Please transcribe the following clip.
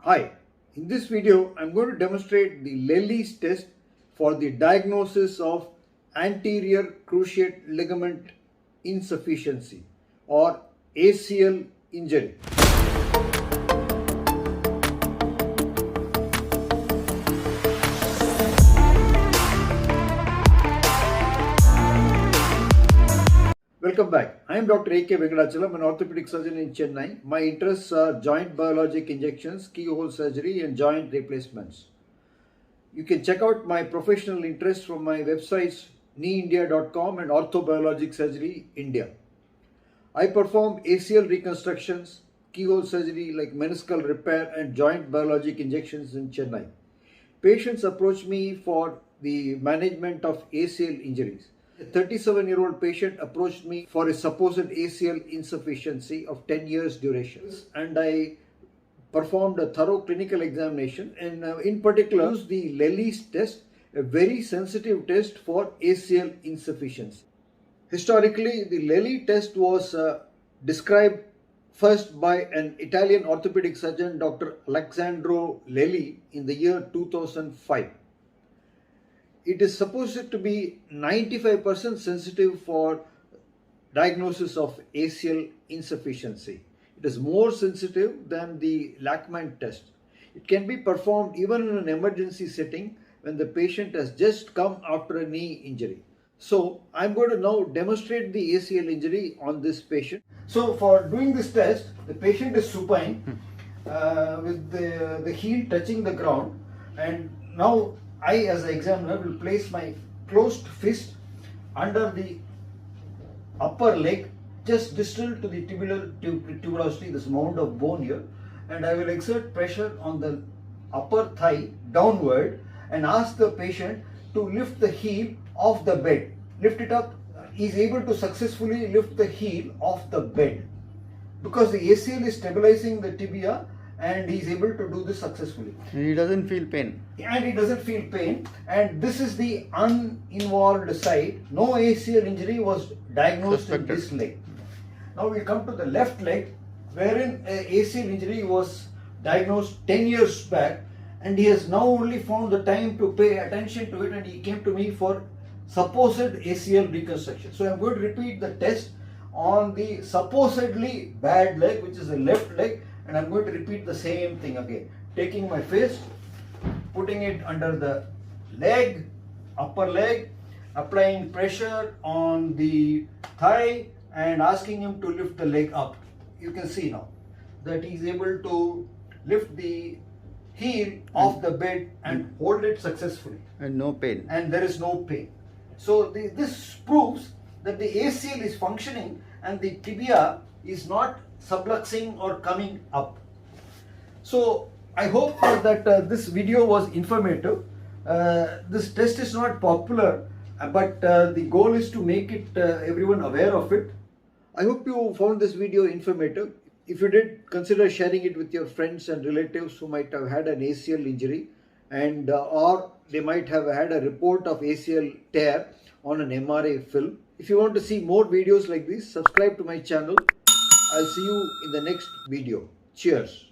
Hi, in this video I'm going to demonstrate the Lelli's test for the diagnosis of anterior cruciate ligament insufficiency or ACL injury. Welcome back. I am Dr.A.K. an orthopedic surgeon in Chennai. My interests are joint biologic injections, keyhole surgery and joint replacements. You can check out my professional interests from my websites kneeindia.com and Orthobiologic Surgery India. I perform ACL reconstructions, keyhole surgery like meniscal repair and joint biologic injections in Chennai. Patients approach me for the management of ACL injuries. A 37-year-old patient approached me for a supposed ACL insufficiency of 10 years duration, and I performed a thorough clinical examination and in particular used the Lelli's test, a very sensitive test for ACL insufficiency. Historically, the Lelli test was described first by an Italian orthopedic surgeon, Dr. Alessandro Lelli, in the year 2005. It is supposed to be 95% sensitive for diagnosis of ACL insufficiency. It is more sensitive than the Lachman test. It can be performed even in an emergency setting when the patient has just come after a knee injury. So I'm going to now demonstrate the ACL injury on this patient. So for doing this test, the patient is supine with the heel touching the ground, and now I, as an examiner, will place my closed fist under the upper leg, just distal to the tuberosity, this mound of bone here, and I will exert pressure on the upper thigh downward and ask the patient to lift the heel off the bed. Lift it up. He is able to successfully lift the heel off the bed because the ACL is stabilizing the tibia, and he is able to do this successfully. And he doesn't feel pain. And this is the uninvolved side. No ACL injury was diagnosed in this leg. Now we come to the left leg, wherein ACL injury was diagnosed 10 years back, and he has now only found the time to pay attention to it, and he came to me for supposed ACL reconstruction. So I am going to repeat the test on the supposedly bad leg, which is the left leg, and I'm going to repeat the same thing again. Taking my fist, putting it under the leg, upper leg, applying pressure on the thigh and asking him to lift the leg up. You can see now that he's able to lift the heel off the bed and hold it successfully. And no pain. And there is no pain. So this proves that the ACL is functioning and the tibia is not subluxing or coming up. So I hope that this video was informative. This test is not popular, but the goal is to make it everyone aware of it. I hope you found this video informative. If you did, consider sharing it with your friends and relatives who might have had an ACL injury, and or they might have had a report of ACL tear on an MRI film. If you want to see more videos like this, subscribe to my channel. I'll see you in the next video. Cheers.